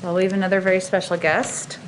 Well, we have another very special guest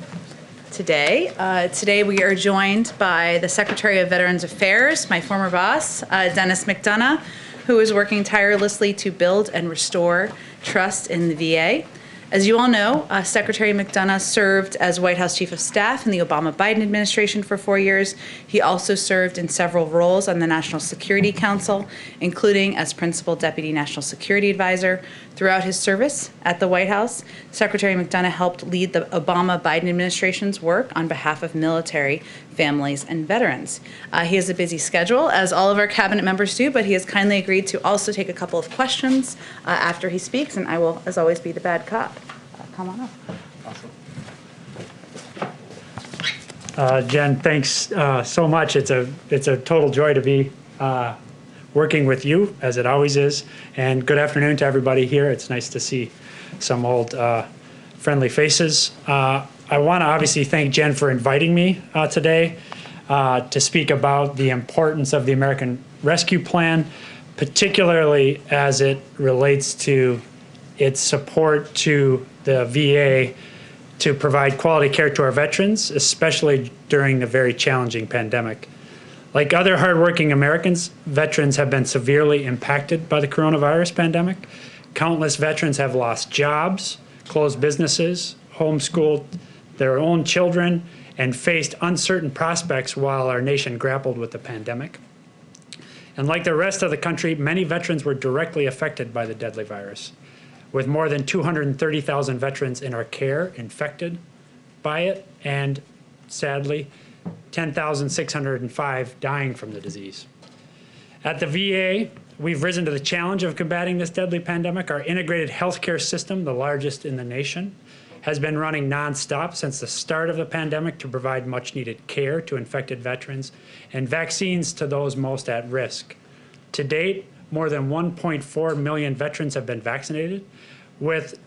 today. Today we are joined by the Secretary of Veterans Affairs, my former boss, Denis McDonough, who is working tirelessly to build and restore trust in the VA. As you all know, Secretary McDonough served as White House Chief of Staff in the Obama-Biden administration for 4 years. He also served in several roles on the National Security Council, including as Principal Deputy National Security Advisor. Throughout his service at the White House, Secretary McDonough helped lead the Obama-Biden administration's work on behalf of military, families, and veterans. He has a busy schedule, as all of our cabinet members do, but he has kindly agreed to also take a couple of questions after he speaks, and I will, as always, be the bad cop. Come on up. Awesome. Jen, thanks so much. It's a total joy to be working with you, as it always is. And good afternoon to everybody here. It's nice to see some old friendly faces. I want to obviously thank Jen for inviting me today to speak about the importance of the American Rescue Plan, particularly as it relates to its support to the VA to provide quality care to our veterans, especially during the very challenging pandemic. Like other hardworking Americans, veterans have been severely impacted by the coronavirus pandemic. Countless veterans have lost jobs, closed businesses, homeschooled their own children, and faced uncertain prospects while our nation grappled with the pandemic. And like the rest of the country, many veterans were directly affected by the deadly virus, with more than 230,000 veterans in our care infected by it, and sadly, 10,605 dying from the disease. At the VA, we've risen to the challenge of combating this deadly pandemic. Our integrated healthcare system, the largest in the nation, has been running nonstop since the start of the pandemic to provide much needed care to infected veterans and vaccines to those most at risk. To date, more than 1.4 million veterans have been vaccinated, with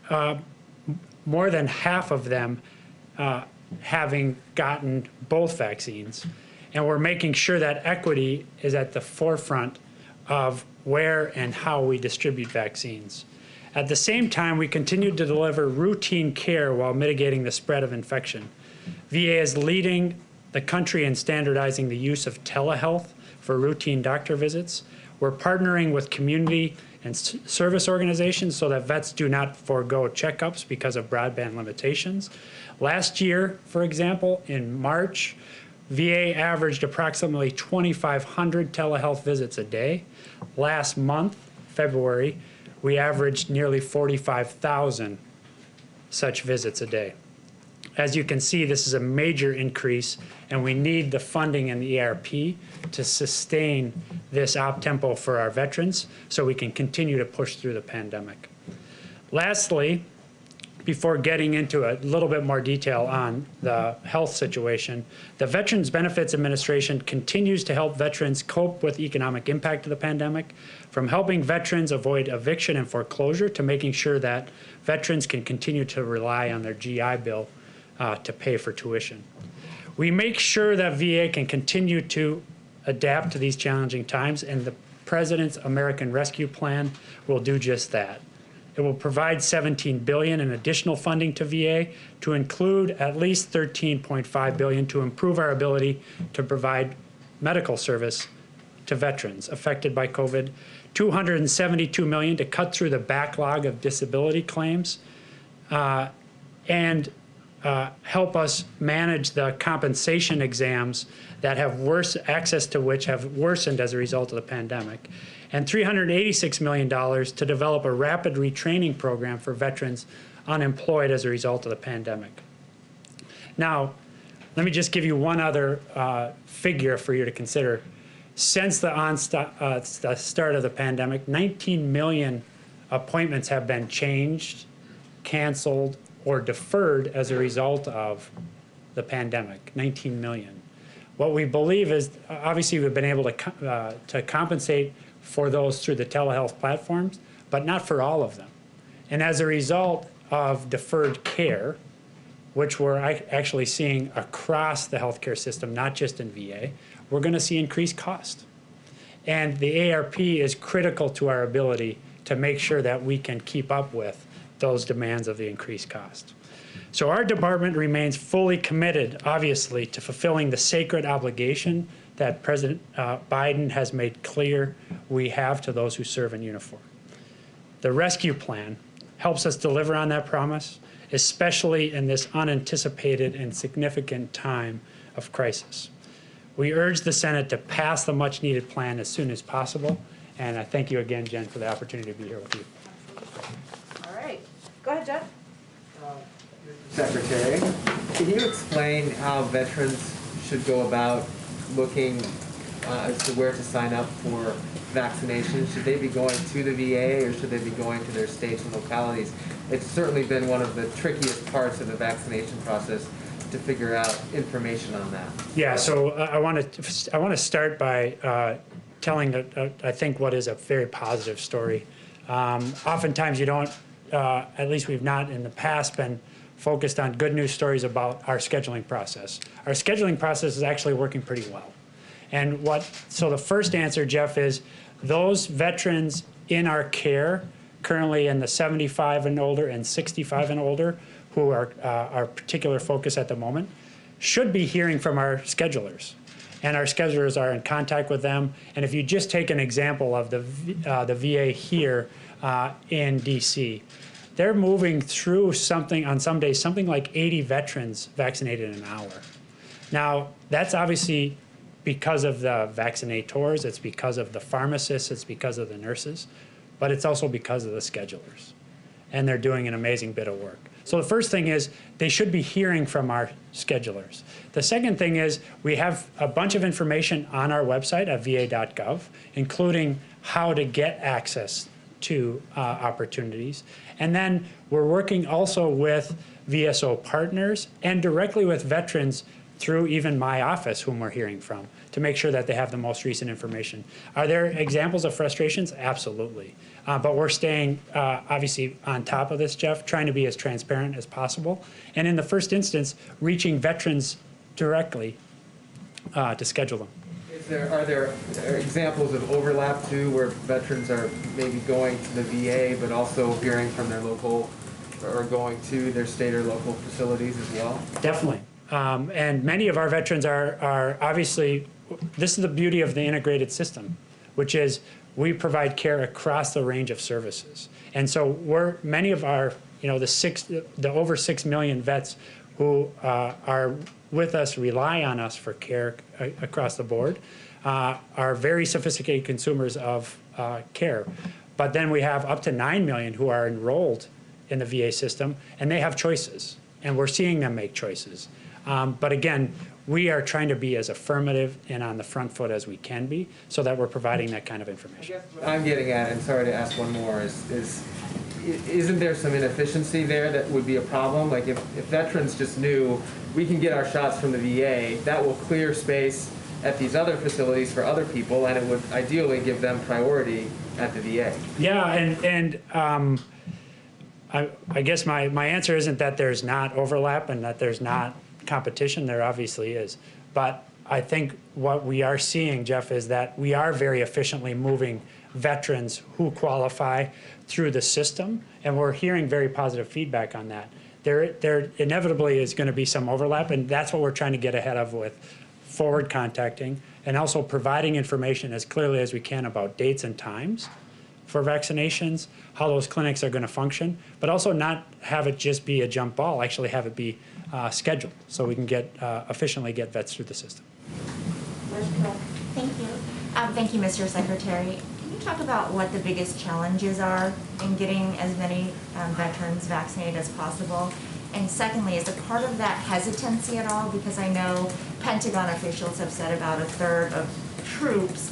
more than half of them having gotten both vaccines. And we're making sure that equity is at the forefront of where and how we distribute vaccines. At the same time, we continue to deliver routine care while mitigating the spread of infection. VA is leading the country in standardizing the use of telehealth for routine doctor visits. We're partnering with community and service organizations so that vets do not forego checkups because of broadband limitations. Last year, for example, in March, VA averaged approximately 2,500 telehealth visits a day. Last month, February, we averaged nearly 45,000 such visits a day. As you can see, this is a major increase, and we need the funding in the ARP to sustain this op-tempo for our veterans so we can continue to push through the pandemic. Lastly, before getting into a little bit more detail on the health situation, the Veterans Benefits Administration continues to help veterans cope with the economic impact of the pandemic, from helping veterans avoid eviction and foreclosure to making sure that veterans can continue to rely on their GI Bill to pay for tuition. We make sure that VA can continue to adapt to these challenging times, and the President's American Rescue Plan will do just that. It will provide $17 billion in additional funding to VA, to include at least $13.5 billion to improve our ability to provide medical service to veterans affected by COVID, $272 million to cut through the backlog of disability claims, and help us manage the compensation exams that have access to which have worsened as a result of the pandemic, and $386 million to develop a rapid retraining program for veterans unemployed as a result of the pandemic. Now, let me just give you one other figure for you to consider. Since the start of the pandemic, 19 million appointments have been changed, canceled, or deferred as a result of the pandemic, 19 million. What we believe is, obviously we've been able to compensate for those through the telehealth platforms, but not for all of them. And as a result of deferred care, which we're actually seeing across the healthcare system, not just in VA, we're gonna see increased cost. And the ARP is critical to our ability to make sure that we can keep up with those demands of the increased cost. So our department remains fully committed, obviously, to fulfilling the sacred obligation that President Biden has made clear we have to those who serve in uniform. The rescue plan helps us deliver on that promise, especially in this unanticipated and significant time of crisis. We urge the Senate to pass the much-needed plan as soon as possible, and I thank you again, Jen, for the opportunity to be here with you. All right. Go ahead, Jeff. Secretary, can you explain how veterans should go about looking as to where to sign up for vaccinations? Should they be going to the VA or should they be going to their states and localities? It's certainly been one of the trickiest parts of the vaccination process to figure out information on that. Yeah, so I want to start by telling that I think what is a very positive story. Oftentimes you don't, at least we've not in the past been focused on good news stories about our scheduling process. Our scheduling process is actually working pretty well. And so the first answer, Jeff, is those veterans in our care, currently in the 75 and older and 65 and older, who are our particular focus at the moment, should be hearing from our schedulers. And our schedulers are in contact with them. And if you just take an example of the VA here in DC, they're moving through something on some days, something like 80 veterans vaccinated in an hour. Now, that's obviously because of the vaccinators, it's because of the pharmacists, it's because of the nurses, but it's also because of the schedulers. And they're doing an amazing bit of work. So the first thing is they should be hearing from our schedulers. The second thing is we have a bunch of information on our website at va.gov, including how to get access to opportunities. And then we're working also with VSO partners and directly with veterans through even my office, whom we're hearing from, to make sure that they have the most recent information. Are there examples of frustrations? Absolutely. But we're staying obviously on top of this, Jeff, trying to be as transparent as possible. And in the first instance, reaching veterans directly to schedule them. Are there examples of overlap too, where veterans are maybe going to the VA, but also hearing from their local, or going to their state or local facilities as well? Definitely. And many of our veterans are obviously, this is the beauty of the integrated system, which is we provide care across the range of services. And so many of our, the over 6 million vets who are with us, rely on us for care across the board, are very sophisticated consumers of care. But then we have up to 9 million who are enrolled in the VA system, and they have choices, and we're seeing them make choices. But again, we are trying to be as affirmative and on the front foot as we can be so that we're providing that kind of information. I guess what I'm getting at, and sorry to ask one more, isn't there some inefficiency there that would be a problem? Like if veterans just knew we can get our shots from the VA, that will clear space at these other facilities for other people, and it would ideally give them priority at the VA. Yeah, and I guess my answer isn't that there's not overlap and that there's not competition. There obviously is. But I think what we are seeing, Jeff, is that we are very efficiently moving veterans who qualify through the system, and we're hearing very positive feedback on that. There inevitably is going to be some overlap, and that's what we're trying to get ahead of with forward contacting and also providing information as clearly as we can about dates and times for vaccinations, how those clinics are going to function, but also not have it just be a jump ball, actually have it be scheduled so we can efficiently get vets through the system. Thank you. Thank you, Mr. Secretary. Can you talk about what the biggest challenges are in getting as many veterans vaccinated as possible? And secondly, is a part of that hesitancy at all? Because I know Pentagon officials have said about a third of troops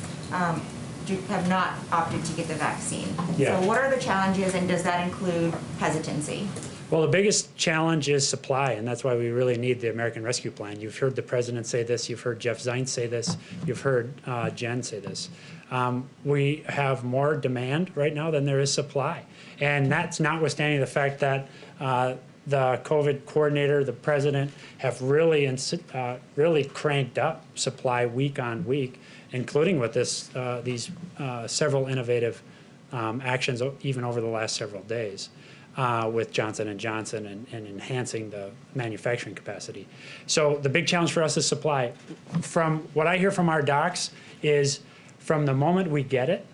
have not opted to get the vaccine. Yeah. So what are the challenges, and does that include hesitancy? Well, the biggest challenge is supply, and that's why we really need the American Rescue Plan. You've heard the president say this, you've heard Jeff Zients say this, you've heard Jen say this. We have more demand right now than there is supply, and that's notwithstanding the fact that the COVID coordinator, the president, have really cranked up supply week on week, including with these several innovative actions even over the last several days. with Johnson & Johnson and enhancing the manufacturing capacity. So the big challenge for us is supply. From what I hear from our docs is from the moment we get it,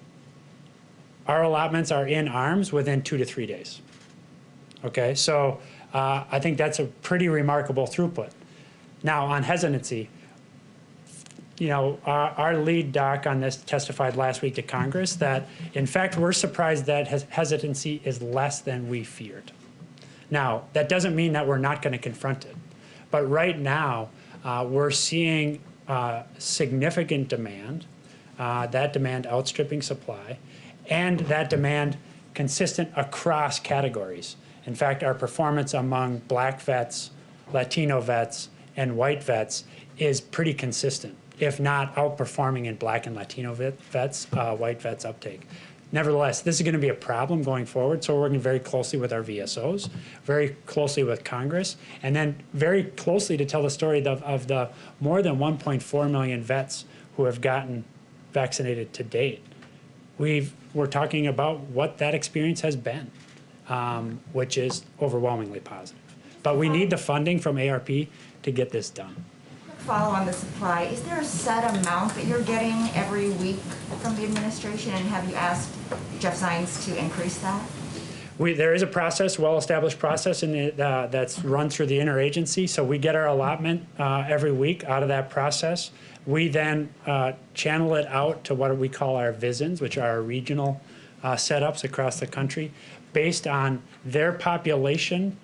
our allotments are in arms within 2 to 3 days. Okay, so I think that's a pretty remarkable throughput. Now on hesitancy, you know, our lead doc on this testified last week to Congress that, in fact, we're surprised that hesitancy is less than we feared. Now, that doesn't mean that we're not going to confront it. But right now, we're seeing significant demand, that demand outstripping supply, and that demand consistent across categories. In fact, our performance among Black vets, Latino vets, and white vets is pretty consistent, if not outperforming in Black and Latino vets, white vets uptake. Nevertheless, this is going to be a problem going forward, so we're working very closely with our VSOs, very closely with Congress, and then very closely to tell the story of the more than 1.4 million vets who have gotten vaccinated to date. We're talking about what that experience has been, which is overwhelmingly positive. But we need the funding from ARP to get this done. Follow on the supply, is there a set amount that you're getting every week from the administration, and have you asked Jeff Zients to increase that? There is a process, well-established process that's run through the interagency. So we get our allotment every week out of that process. We then channel it out to what we call our VISNs, which are our regional setups across the country, based on their population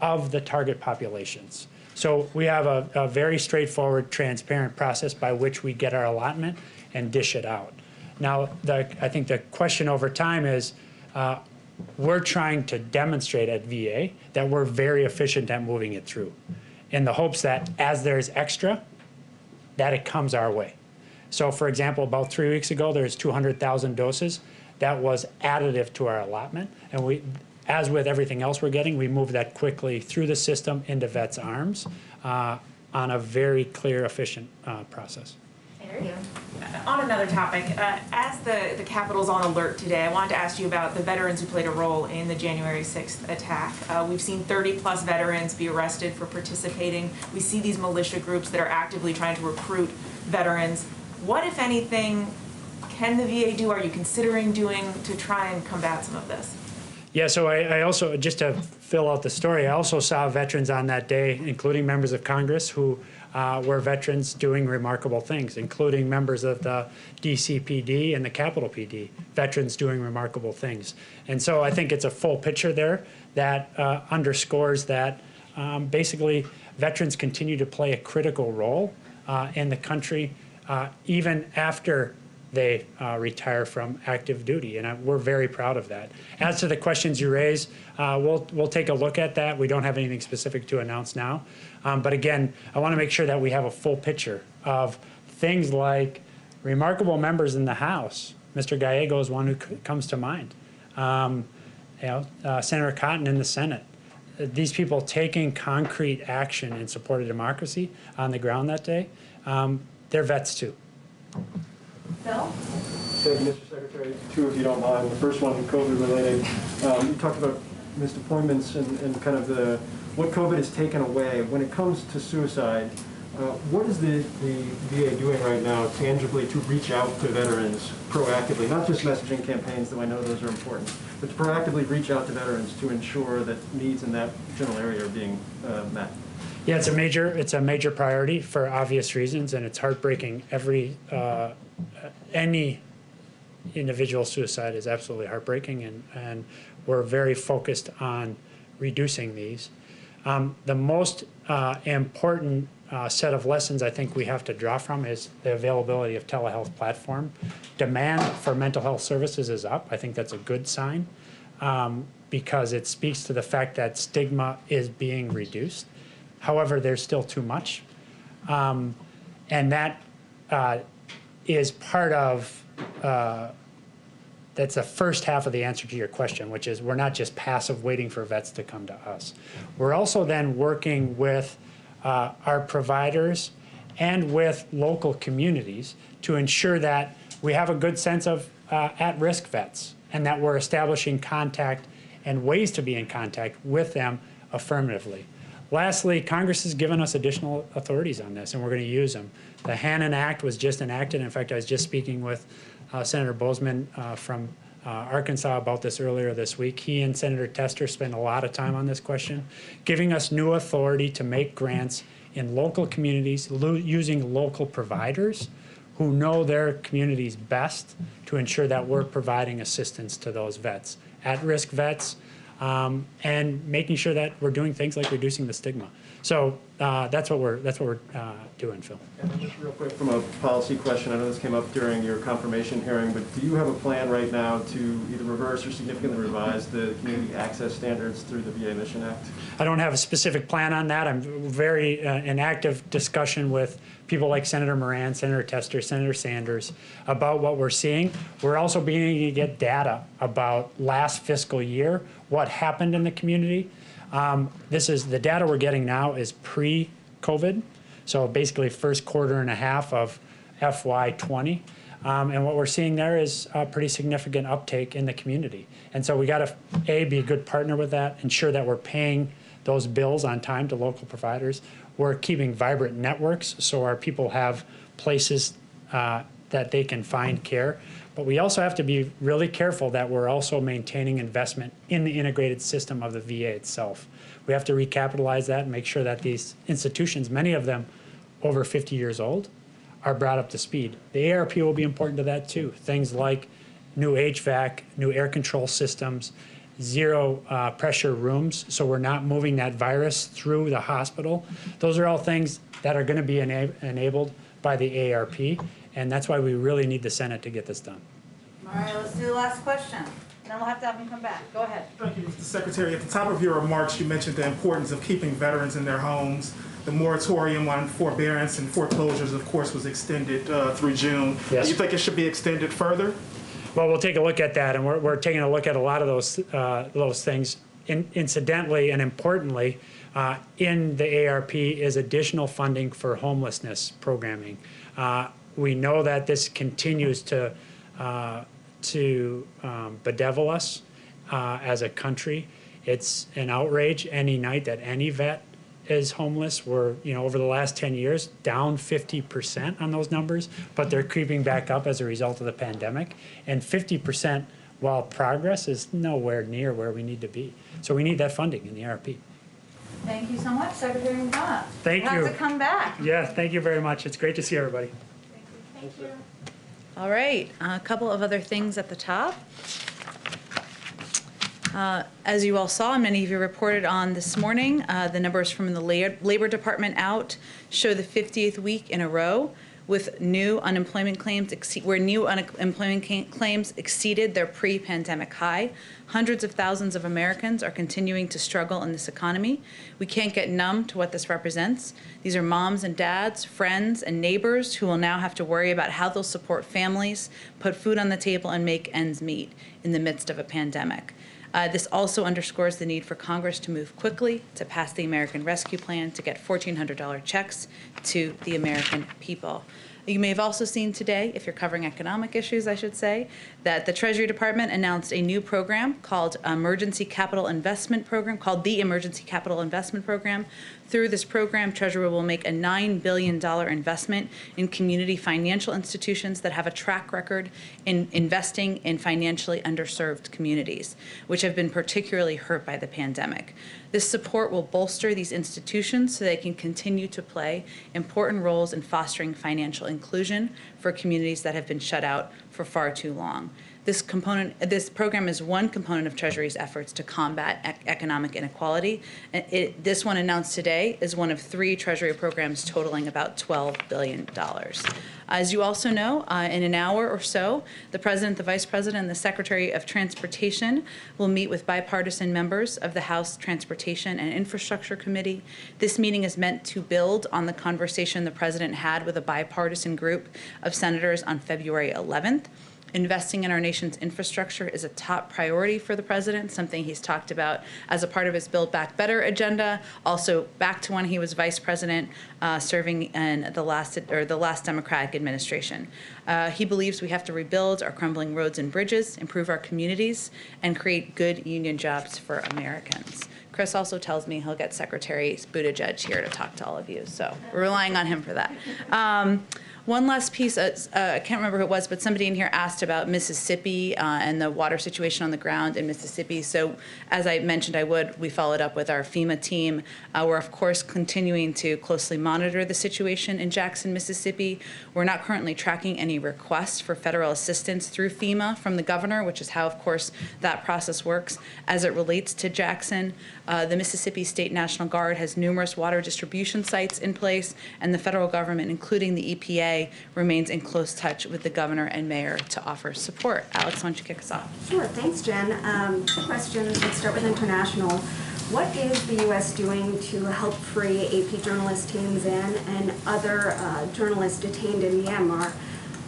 of the target populations. So we have a very straightforward, transparent process by which we get our allotment and dish it out. Now, I think the question over time is, we're trying to demonstrate at VA that we're very efficient at moving it through, in the hopes that as there's extra, that it comes our way. So for example, about 3 weeks ago, there's 200,000 doses. That was additive to our allotment, and as with everything else we're getting, we move that quickly through the system into vets' arms on a very clear, efficient process. Thank you. On another topic, as the Capitol's on alert today, I wanted to ask you about the veterans who played a role in the January 6th attack. We've seen 30+ veterans be arrested for participating. We see these militia groups that are actively trying to recruit veterans. What, if anything, can the VA do? Are you considering doing to try and combat some of this? Yeah, so I also, just to fill out the story, I also saw veterans on that day, including members of Congress who were veterans doing remarkable things, including members of the DCPD and the Capitol PD, veterans doing remarkable things. And so I think it's a full picture there that underscores that basically veterans continue to play a critical role in the country even after they retire from active duty, and we're very proud of that. As to the questions you raise, we'll take a look at that. We don't have anything specific to announce now, but again, I want to make sure that we have a full picture of things like remarkable members in the House. Mr. Gallego is one who comes to mind. Senator Cotton in the Senate. These people taking concrete action in support of democracy on the ground that day, they're vets too. Phil? Thank you, Mr. Secretary. Two, if you don't mind. The first one, COVID related. You talked about missed appointments and kind of what COVID has taken away. When it comes to suicide, what is the VA doing right now tangibly to reach out to veterans proactively? Not just messaging campaigns, though I know those are important, but to proactively reach out to veterans to ensure that needs in that general area are being met. Yeah, it's a major priority for obvious reasons, and it's heartbreaking. Any individual suicide is absolutely heartbreaking, and we're very focused on reducing these. The most important set of lessons I think we have to draw from is the availability of telehealth platform. Demand for mental health services is up. I think that's a good sign because it speaks to the fact that stigma is being reduced. However, there's still too much. And that is part of, that's the first half of the answer to your question, which is we're not just passive waiting for vets to come to us. We're also then working with our providers and with local communities to ensure that we have a good sense of at-risk vets and that we're establishing contact and ways to be in contact with them affirmatively. Lastly, Congress has given us additional authorities on this, and we're going to use them. The Hannon Act was just enacted. In fact, I was just speaking with Senator Bozeman from Arkansas about this earlier this week. He and Senator Tester spent a lot of time on this question, giving us new authority to make grants in local communities using local providers who know their communities best to ensure that we're providing assistance to those vets, at-risk vets, and making sure that we're doing things like reducing the stigma. So that's what we're doing, Phil. And just real quick, from a policy question, I know this came up during your confirmation hearing, but do you have a plan right now to either reverse or significantly revise the community access standards through the VA Mission Act? I don't have a specific plan on that. I'm very in active discussion with people like Senator Moran, Senator Tester, Senator Sanders about what we're seeing. We're also beginning to get data about last fiscal year, what happened in the community. This is the data we're getting now is pre-COVID, so basically first quarter and a half of FY20. And what we're seeing there is a pretty significant uptake in the community. And so we got to, A, be a good partner with that, ensure that we're paying those bills on time to local providers. We're keeping vibrant networks so our people have places that they can find care. But we also have to be really careful that we're also maintaining investment in the integrated system of the VA itself. We have to recapitalize that and make sure that these institutions, many of them over 50 years old, are brought up to speed. The ARP will be important to that too. Things like new HVAC, new air control systems, zero pressure rooms, so we're not moving that virus through the hospital. Those are all things that are going to be enabled by the ARP, and that's why we really need the Senate to get this done. All right, let's do the last question. Then we'll have to have him come back. Go ahead. Thank you, Mr. Secretary. At the top of your remarks, you mentioned the importance of keeping veterans in their homes. The moratorium on forbearance and foreclosures, of course, was extended through June. Yes. Do you think it should be extended further? Well, we'll take a look at that, and we're taking a look at a lot of those things. Incidentally and importantly, in the ARP is additional funding for homelessness programming. We know that this continues to bedevil us as a country. It's an outrage any night that any vet is homeless. We're, over the last 10 years, down 50% on those numbers, but they're creeping back up as a result of the pandemic. And 50%, while progress, is nowhere near where we need to be. So we need that funding in the ARP. Thank you so much, Secretary McDonough. Thank you. Have to come back. Yeah, thank you very much. It's great to see everybody. Thank you. All right, a couple of other things at the top. As you all saw, many of you reported on this morning, the numbers from the Labor Department out show the 50th week in a row with new unemployment claims claims exceeded their pre-pandemic high. Hundreds of thousands of Americans are continuing to struggle in this economy. We can't get numb to what this represents. These are moms and dads, friends and neighbors who will now have to worry about how they'll support families, put food on the table, and make ends meet in the midst of a pandemic. This also underscores the need for Congress to move quickly to pass the American Rescue Plan to get $1,400 checks to the American people. You may have also seen today, if you're covering economic issues, I should say, that the Treasury Department announced a new program called the Emergency Capital Investment Program. Through this program, Treasury will make a $9 billion investment in community financial institutions that have a track record in investing in financially underserved communities, which have been particularly hurt by the pandemic. This support will bolster these institutions so they can continue to play important roles in fostering financial inclusion for communities that have been shut out for far too long. This program is one component of Treasury's efforts to combat economic inequality. This one announced today is one of 3 Treasury programs totaling about $12 billion. As you also know, in an hour or so, the President, the Vice President, and the Secretary of Transportation will meet with bipartisan members of the House Transportation and Infrastructure Committee. This meeting is meant to build on the conversation the President had with a bipartisan group of senators on February 11th. Investing in our nation's infrastructure is a top priority for the president, something he's talked about as a part of his Build Back Better agenda, also back to when he was vice president, serving in the last Democratic administration. He believes we have to rebuild our crumbling roads and bridges, improve our communities, and create good union jobs for Americans. Chris also tells me he'll get Secretary Buttigieg here to talk to all of you, so we're relying on him for that. One last piece, I can't remember who it was, but somebody in here asked about Mississippi and the water situation on the ground in Mississippi. So as I mentioned we followed up with our FEMA team. We're of course continuing to closely monitor the situation in Jackson, Mississippi. We're not currently tracking any requests for federal assistance through FEMA from the governor, which is how of course that process works as it relates to Jackson. The Mississippi State National Guard has numerous water distribution sites in place, and the federal government, including the EPA, remains in close touch with the governor and mayor to offer support. Alex, why don't you kick us off? Sure, thanks, Jen. Two questions. Let's start with international. What is the U.S. doing to help free AP journalist Thein Sein and other journalists detained in Myanmar,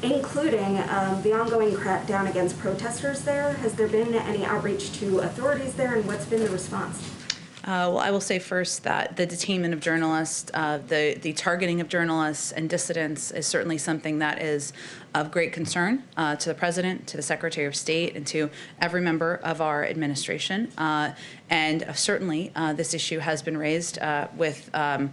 including the ongoing crackdown against protesters there? Has there been any outreach to authorities there, and what's been the response? Well, I will say first that the detainment of journalists, the targeting of journalists and dissidents is certainly something that is of great concern to the President, to the Secretary of State, and to every member of our administration. And certainly this issue has been raised the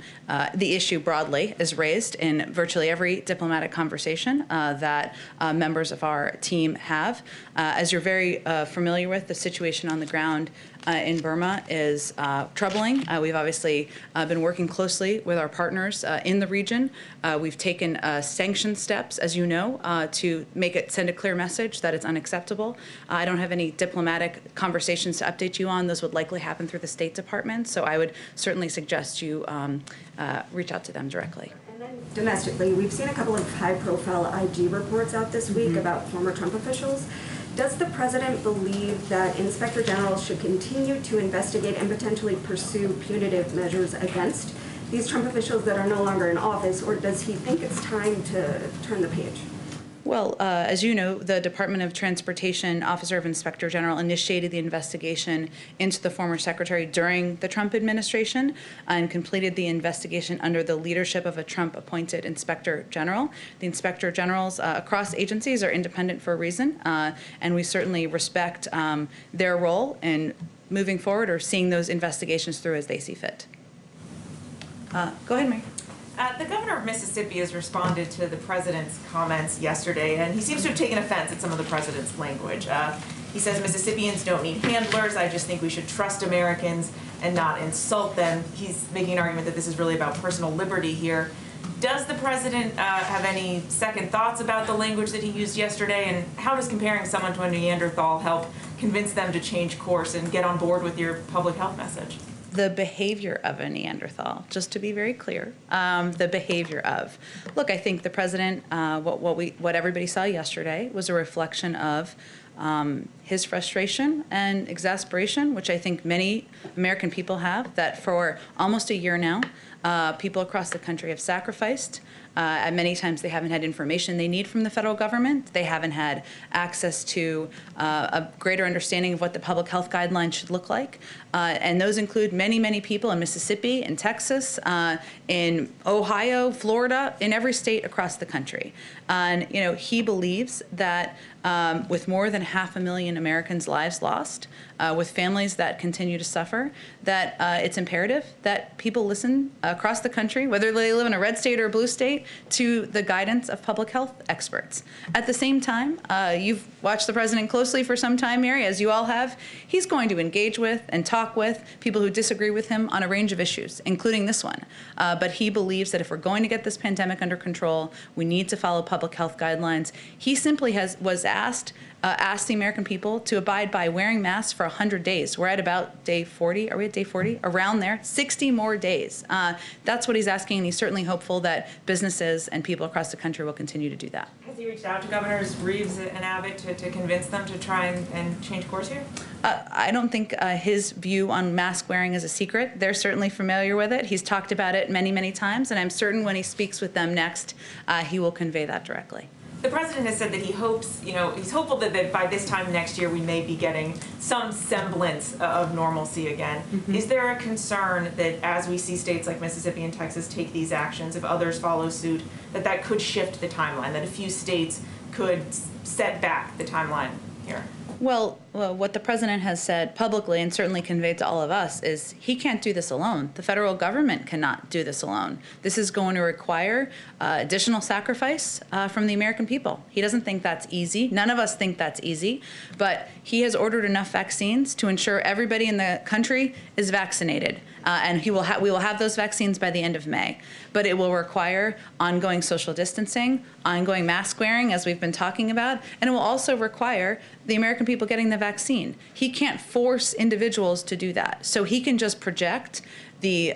issue broadly is raised in virtually every diplomatic conversation that members of our team have. As you're very familiar with, the situation on the ground in Burma is troubling. We've obviously been working closely with our partners in the region. We've taken sanction steps, as you know, to send a clear message that it's unacceptable. I don't have any diplomatic conversations to update you on. Those would likely happen through the State Department, so I would certainly suggest you reach out to them directly. And then domestically, we've seen a couple of high-profile IG reports out this week about former Trump officials. Does the president believe that inspector generals should continue to investigate and potentially pursue punitive measures against these Trump officials that are no longer in office, or does he think it's time to turn the page? Well, as you know, the Department of Transportation Officer of Inspector General initiated the investigation into the former secretary during the Trump administration and completed the investigation under the leadership of a Trump-appointed Inspector General. The Inspector Generals across agencies are independent for a reason, and we certainly respect their role in moving forward or seeing those investigations through as they see fit. Go ahead, Mary. The governor of Mississippi has responded to the president's comments yesterday, and he seems to have taken offense at some of the president's language. He says Mississippians don't need handlers. I just think we should trust Americans and not insult them. He's making an argument that this is really about personal liberty here. Does the president have any second thoughts about the language that he used yesterday, and how does comparing someone to a Neanderthal help convince them to change course and get on board with your public health message? The behavior of a Neanderthal, just to be very clear, the behavior of. Look, I think the president, what everybody saw yesterday was a reflection of his frustration and exasperation, which I think many American people have, that for almost a year now, people across the country have sacrificed. And many times they haven't had information they need from the federal government. They haven't had access to a greater understanding of what the public health guidelines should look like. And those include many, many people in Mississippi, in Texas, in Ohio, Florida, in every state across the country. And he believes that with more than 500,000 Americans' lives lost, with families that continue to suffer, that it's imperative that people listen across the country, whether they live in a red state or a blue state, to the guidance of public health experts. At the same time, you've watched the president closely for some time, Mary, as you all have. He's going to engage with and talk with people who disagree with him on a range of issues, including this one. But he believes that if we're going to get this pandemic under control, we need to follow public health guidelines. He simply was asked the American people to abide by wearing masks for 100 days. We're at about day 40. Are we at day 40? Around there. 60 more days. That's what he's asking, and he's certainly hopeful that businesses and people across the country will continue to do that. Has he reached out to Governors Reeves and Abbott to convince them to try and change course here? I don't think his view on mask wearing is a secret. They're certainly familiar with it. He's talked about it many, many times, and I'm certain when he speaks with them next, he will convey that directly. The president has said that he hopes, he's hopeful that by this time next year we may be getting some semblance of normalcy again. Mm-hmm. Is there a concern that as we see states like Mississippi and Texas take these actions, if others follow suit, that could shift the timeline, that a few states could set back the timeline here? Well, what the president has said publicly and certainly conveyed to all of us is he can't do this alone. The federal government cannot do this alone. This is going to require additional sacrifice from the American people. He doesn't think that's easy. None of us think that's easy, but he has ordered enough vaccines to ensure everybody in the country is vaccinated. And we will have those vaccines by the end of May. But it will require ongoing social distancing, ongoing mask wearing, as we've been talking about, and it will also require the American people getting the vaccine. He can't force individuals to do that. So he can just project the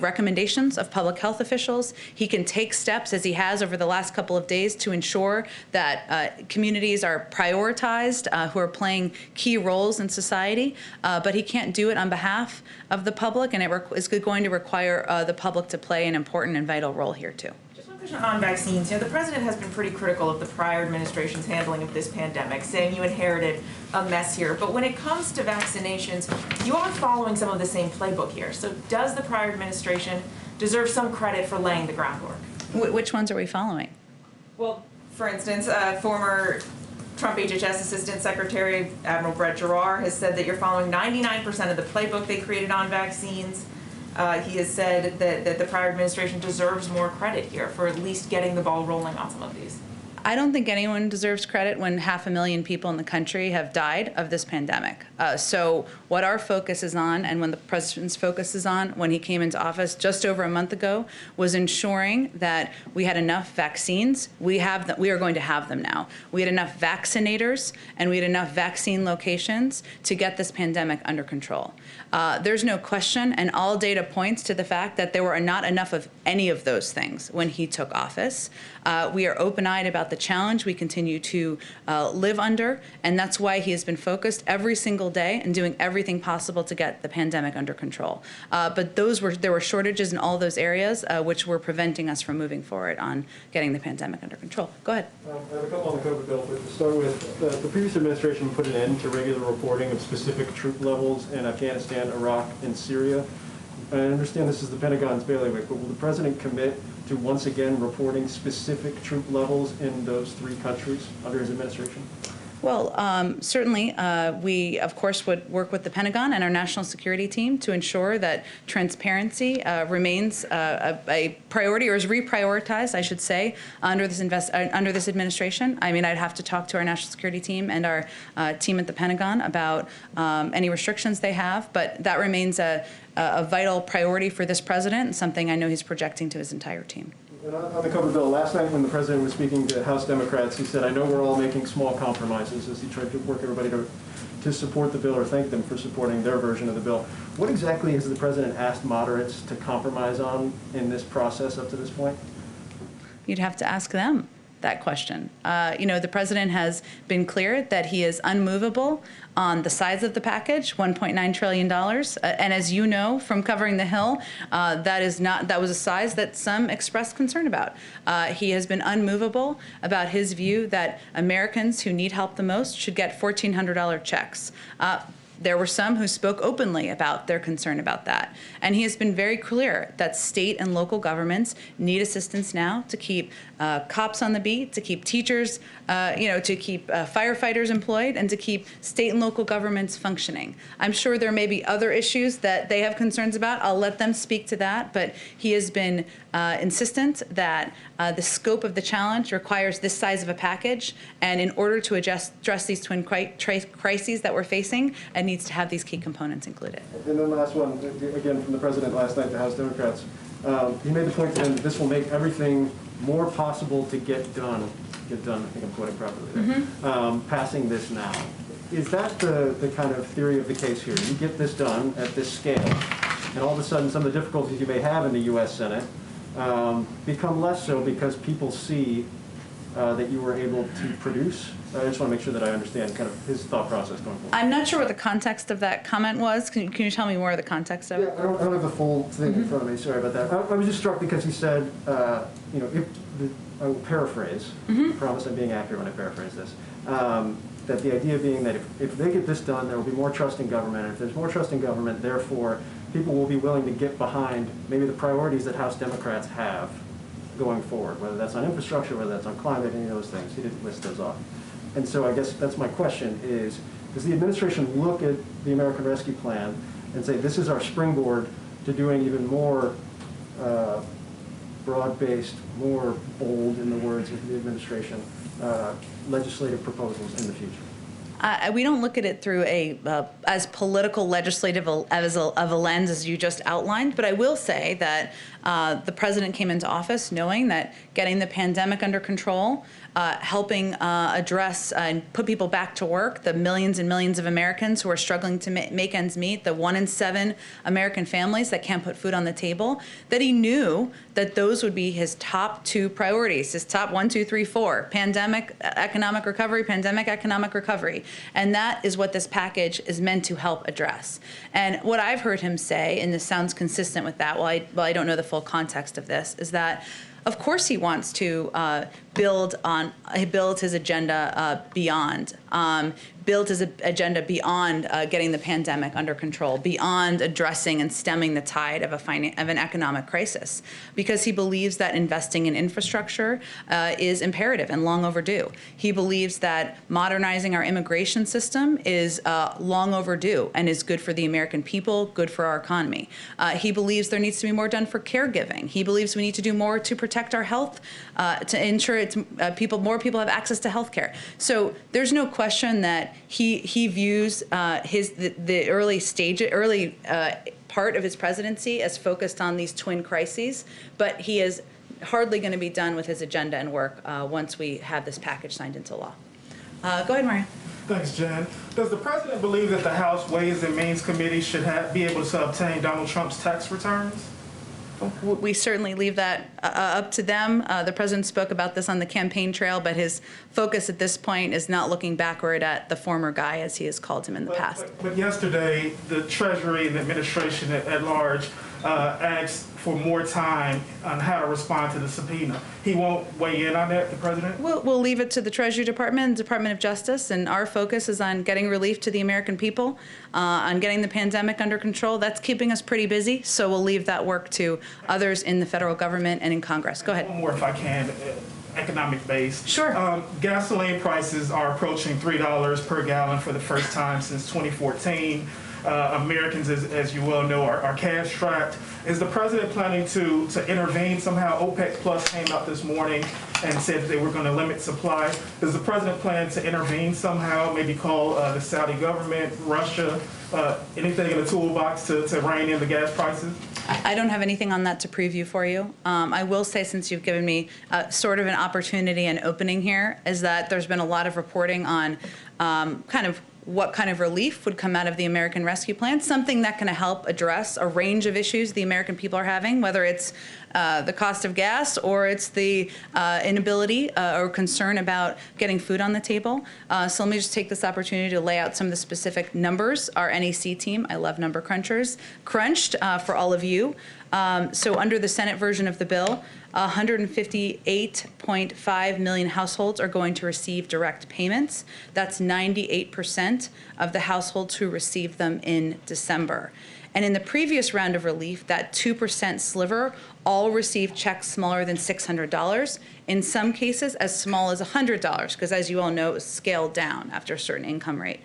recommendations of public health officials. He can take steps, as he has over the last couple of days, to ensure that communities are prioritized who are playing key roles in society. But he can't do it on behalf of the public, and it is going to require the public to play an important and vital role here, too. On vaccines, the president has been pretty critical of the prior administration's handling of this pandemic, saying you inherited a mess here. But when it comes to vaccinations, you are following some of the same playbook here. So does the prior administration deserve some credit for laying the groundwork? Which ones are we following? Well, for instance, former Trump HHS Assistant Secretary Admiral Brett Giroir has said that you're following 99% of the playbook they created on vaccines. He has said that the prior administration deserves more credit here for at least getting the ball rolling on some of these. I don't think anyone deserves credit when 500,000 people in the country have died of this pandemic. So what our focus is on, and when the president's focus is on when he came into office just over a month ago, was ensuring that we had enough vaccines. We are going to have them now. We had enough vaccinators and we had enough vaccine locations to get this pandemic under control. There's no question, and all data points to the fact that there were not enough of any of those things when he took office. We are open-eyed about the challenge we continue to live under, and that's why he has been focused every single day and doing everything possible to get the pandemic under control. But there were shortages in all those areas which were preventing us from moving forward on getting the pandemic under control. Go ahead. I have a couple on the COVID bill, but to start with, the previous administration put an end to regular reporting of specific troop levels in Afghanistan, Iraq, and Syria. I understand this is the Pentagon's bailiwick, but will the president commit to once again reporting specific troop levels in those three countries under his administration? Well, certainly, we, of course, would work with the Pentagon and our national security team to ensure that transparency remains a priority, or is reprioritized, I should say, under this administration. I mean, I'd have to talk to our national security team and our team at the Pentagon about any restrictions they have, but that remains a vital priority for this president, and something I know he's projecting to his entire team. And on the COVID bill, last night when the president was speaking to House Democrats, he said, I know we're all making small compromises, as he tried to work everybody to support the bill or thank them for supporting their version of the bill. What exactly has the president asked moderates to compromise on in this process up to this point? You'd have to ask them that question. The president has been clear that he is unmovable on the size of the package, $1.9 trillion. And as you know from covering the Hill, that was a size that some expressed concern about. He has been unmovable about his view that Americans who need help the most should get $1,400 checks. There were some who spoke openly about their concern about that. And he has been very clear that state and local governments need assistance now to keep cops on the beat, to keep teachers, to keep firefighters employed, and to keep state and local governments functioning. I'm sure there may be other issues that they have concerns about. I'll let them speak to that. But he has been insistent that the scope of the challenge requires this size of a package. And in order to address these twin crises that we're facing, it needs to have these key components included. And then the last one, again, from the president last night to House Democrats. He made the point to them that this will make everything more possible to get done. I think I'm quoting properly there. Passing this now. Is that the kind of theory of the case here? You get this done at this scale, and all of a sudden some of the difficulties you may have in the U.S. Senate become less so because people see that you were able to produce? I just want to make sure that I understand kind of his thought process going forward. I'm not sure what the context of that comment was. Can you tell me more of the context of it? I don't have the full thing in front of me. Sorry about that. I was just struck because he said, if I will paraphrase, I promise I'm being accurate when I paraphrase this, that the idea being that if they get this done, there will be more trust in government, and if there's more trust in government, therefore, people will be willing to get behind maybe the priorities that House Democrats have going forward, whether that's on infrastructure, whether that's on climate, any of those things. He didn't list those off. And so I guess that's my question is, does the administration look at the American Rescue Plan and say, this is our springboard to doing even more broad-based, more bold, in the words of the administration, legislative proposals in the future? We don't look at it through as political legislative of a lens as you just outlined, but I will say that the president came into office knowing that getting the pandemic under control, helping address and put people back to work, the millions and millions of Americans who are struggling to make ends meet, the 1 in 7 American families that can't put food on the table, that he knew that those would be his top 2 priorities, his top 1, 2, 3, 4, pandemic, economic recovery, pandemic, economic recovery. And that is what this package is meant to help address. And what I've heard him say, and this sounds consistent with that, while I don't know the full context of this, is that of course he wants to build his agenda beyond getting the pandemic under control, beyond addressing and stemming the tide of an economic crisis, because he believes that investing in infrastructure is imperative and long overdue. He believes that modernizing our immigration system is long overdue and is good for the American people, good for our economy. He believes there needs to be more done for caregiving. He believes we need to do more to protect our health, to ensure more people have access to health care. So there's no question that he views the early part of his presidency as focused on these twin crises, but he is hardly going to be done with his agenda and work once we have this package signed into law. Go ahead, Maria. Thanks, Jen. Does the president believe that the House Ways and Means Committee should be able to obtain Donald Trump's tax returns? We certainly leave that up to them. The president spoke about this on the campaign trail, but his focus at this point is not looking backward at the former guy, as he has called him in the past. But yesterday, the Treasury and the administration at large asked for more time on how to respond to the subpoena. He won't weigh in on that, the president? We'll leave it to the Treasury Department and Department of Justice, and our focus is on getting relief to the American people, on getting the pandemic under control. That's keeping us pretty busy, so we'll leave that work to others in the federal government and in Congress. Go ahead. One more, if I can, economic based. Sure. Gasoline prices are approaching $3 per gallon for the first time since 2014. Americans, as you well know, are cash strapped. Is the president planning to intervene somehow? OPEC Plus came out this morning and said that they were going to limit supply. Does the president plan to intervene somehow, maybe call the Saudi government, Russia, anything in the toolbox to rein in the gas prices? I don't have anything on that to preview for you. I will say, since you've given me sort of an opportunity and opening here, is that there's been a lot of reporting on what kind of relief would come out of the American Rescue Plan, something that can help address a range of issues the American people are having, whether it's the cost of gas or it's the inability or concern about getting food on the table. So let me just take this opportunity to lay out some of the specific numbers our NEC team, I love number crunchers, crunched for all of you. So under the Senate version of the bill, 158.5 million households are going to receive direct payments. That's 98% of the households who received them in December. And in the previous round of relief, that 2% sliver all received checks smaller than $600, in some cases as small as $100, because as you all know, it was scaled down after a certain income rate.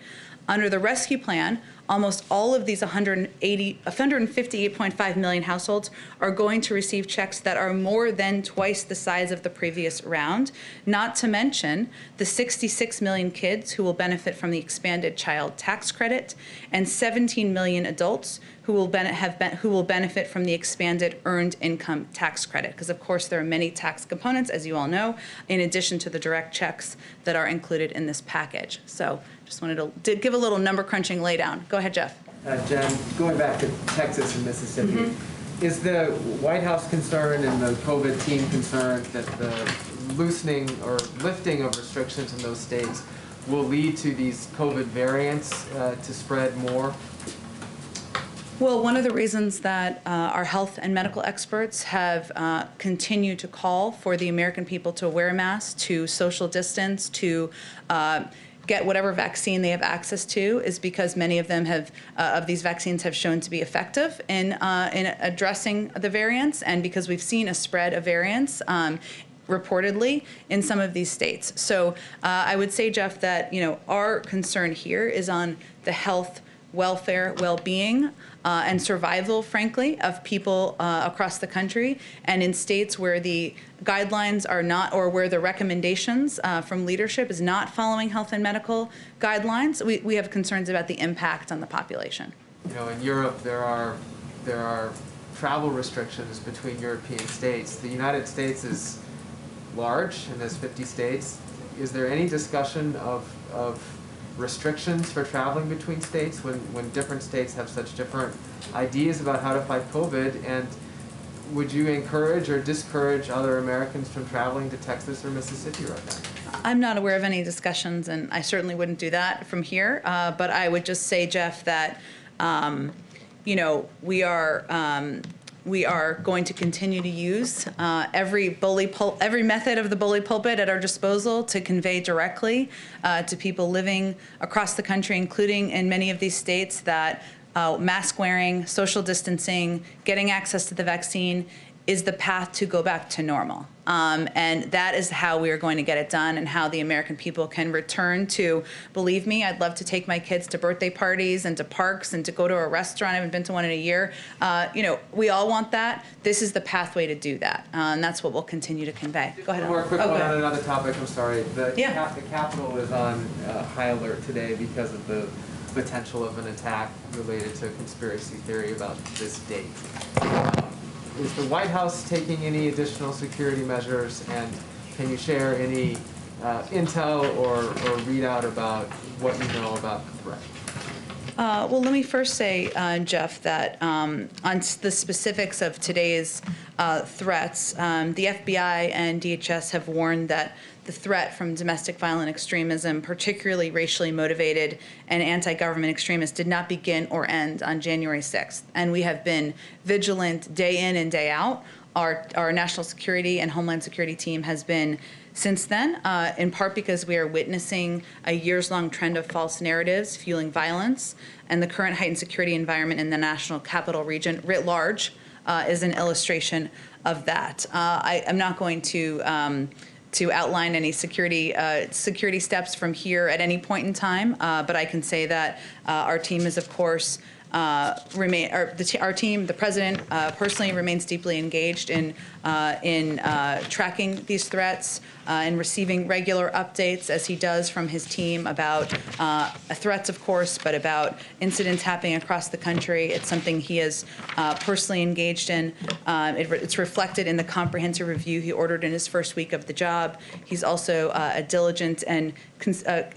Under the rescue plan, almost all of these 158.5 million households are going to receive checks that are more than twice the size of the previous round, not to mention the 66 million kids who will benefit from the expanded child tax credit and 17 million adults who will benefit from the expanded earned income tax credit. Because of course there are many tax components, as you all know, in addition to the direct checks that are included in this package. So just wanted to give a little number crunching laydown. Go ahead, Jeff. Jen, going back to Texas and Mississippi, is the White House concerned and the COVID team concerned that the loosening or lifting of restrictions in those states will lead to these COVID variants to spread more? Well, one of the reasons that our health and medical experts have continued to call for the American people to wear masks, to social distance, to get whatever vaccine they have access to, is because many of them of these vaccines have shown to be effective in addressing the variants, and because we've seen a spread of variants reportedly in some of these states. So I would say, Jeff, that our concern here is on the health, welfare, well-being, and survival, frankly, of people across the country. And in states where the guidelines are not, or where the recommendations from leadership is not following health and medical guidelines, we have concerns about the impact on the population. In Europe, there are travel restrictions between European states. The United States is large and has 50 states. Is there any discussion of restrictions for traveling between states when different states have such different ideas about how to fight COVID? And would you encourage or discourage other Americans from traveling to Texas or Mississippi right now? I'm not aware of any discussions, and I certainly wouldn't do that from here. But I would just say, Jeff, that we are going to continue to use every method of the bully pulpit at our disposal to convey directly to people living across the country, including in many of these states, that mask wearing, social distancing, getting access to the vaccine is the path to go back to normal. And that is how we are going to get it done, and how the American people can return to, believe me, I'd love to take my kids to birthday parties and to parks and to go to a restaurant. I haven't been to one in a year. We all want that. This is the pathway to do that. And that's what we'll continue to convey. Go ahead. One more quick one on another topic. I'm sorry. The Capitol is on high alert today because of the potential of an attack related to a conspiracy theory about this date. Is the White House taking any additional security measures, and can you share any intel or readout about what you know about the threat? Well, let me first say, Jeff, that on the specifics of today's threats, the FBI and DHS have warned that the threat from domestic violent extremism, particularly racially motivated and anti-government extremists, did not begin or end on January 6th. And we have been vigilant day in and day out. Our national security and homeland security team has been since then, in part because we are witnessing a years-long trend of false narratives fueling violence, and the current heightened security environment in the national capital region writ large is an illustration of that. I'm not going to outline any security steps from here at any point in time, but I can say that our team is, of course, our team, the president personally remains deeply engaged in tracking these threats and receiving regular updates, as he does from his team, about threats, of course, but about incidents happening across the country. It's something he is personally engaged in. It's reflected in the comprehensive review he ordered in his first week of the job. He's also a diligent and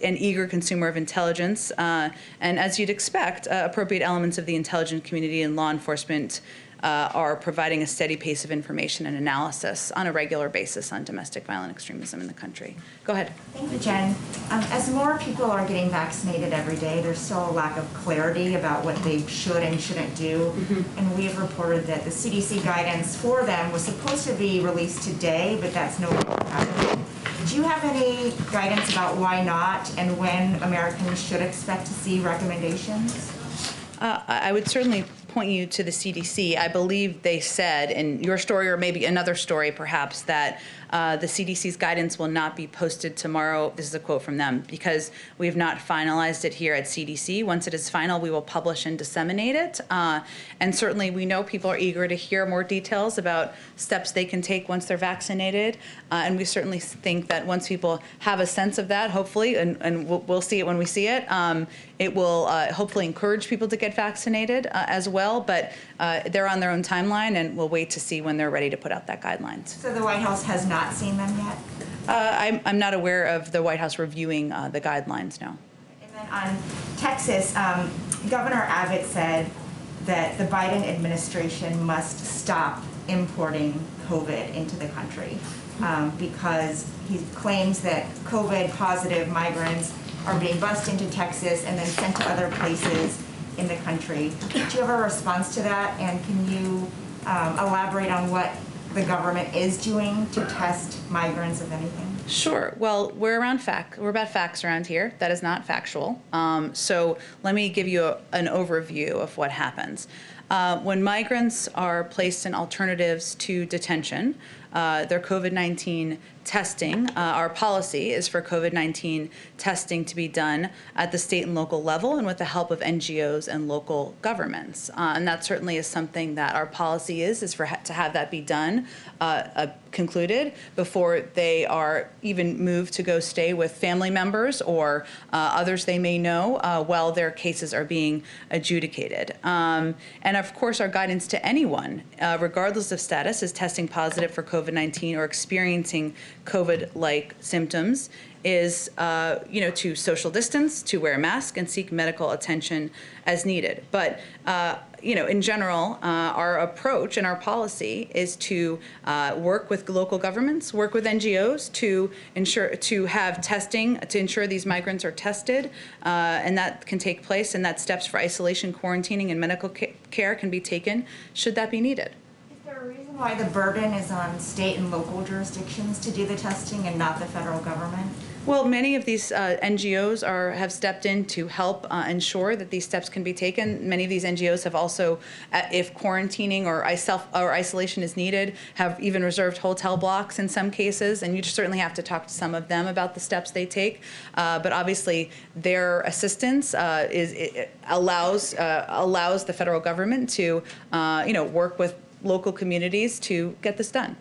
eager consumer of intelligence, and as you'd expect, appropriate elements of the intelligence community and law enforcement are providing a steady pace of information and analysis on a regular basis on domestic violent extremism in the country. Go ahead. Thank you, Jen. As more people are getting vaccinated every day, there's still a lack of clarity about what they should and shouldn't do. Mm-hmm. And we have reported that the CDC guidance for them was supposed to be released today, but that's no longer happening. Do you have any guidance about why not, and when Americans should expect to see recommendations? I would certainly point you to the CDC. I believe they said in your story, or maybe another story perhaps, that the CDC's guidance will not be posted tomorrow. This is a quote from them, because we have not finalized it here at CDC. Once it is final, we will publish and disseminate it. And certainly we know people are eager to hear more details about steps they can take once they're vaccinated. And we certainly think that once people have a sense of that, hopefully, and we'll see it when we see it, it will hopefully encourage people to get vaccinated as well. But they're on their own timeline, and we'll wait to see when they're ready to put out that guidelines. So the White House has not seen them yet? I'm not aware of the White House reviewing the guidelines, no. And then on Texas, Governor Abbott said that the Biden administration must stop importing COVID into the country because he claims that COVID positive migrants are being bused into Texas and then sent to other places in the country. Do you have a response to that? And can you elaborate on what the government is doing to test migrants, if anything? Sure. Well, we're about facts around here. That is not factual. So let me give you an overview of what happens. When migrants are placed in alternatives to detention, their COVID-19 testing, our policy is for COVID-19 testing to be done at the state and local level and with the help of NGOs and local governments. And that certainly is something that our policy is to have that be done, concluded before they are even moved to go stay with family members or others they may know while their cases are being adjudicated. And of course, our guidance to anyone, regardless of status, is testing positive for COVID-19 or experiencing COVID-like symptoms is, to social distance, to wear a mask, and seek medical attention as needed. But, in general, our approach and our policy is to work with local governments, work with NGOs to have testing, to ensure these migrants are tested, and that can take place, and that steps for isolation, quarantining, and medical care can be taken should that be needed. Is there a reason why the burden is on state and local jurisdictions to do the testing and not the federal government? Well, many of these NGOs have stepped in to help ensure that these steps can be taken. Many of these NGOs have also, if quarantining or isolation is needed, have even reserved hotel blocks in some cases, and you certainly have to talk to some of them about the steps they take. But obviously, their assistance allows the federal government to, work with local communities to get this done.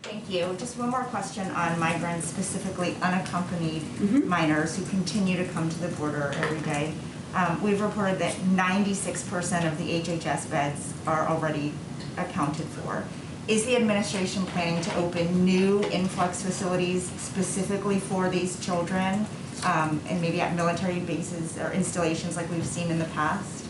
Thank you. Just one more question on migrants, specifically unaccompanied minors who continue to come to the border every day. We've reported that 96% of the HHS beds are already accounted for. Is the administration planning to open new influx facilities specifically for these children, and maybe at military bases or installations like we've seen in the past?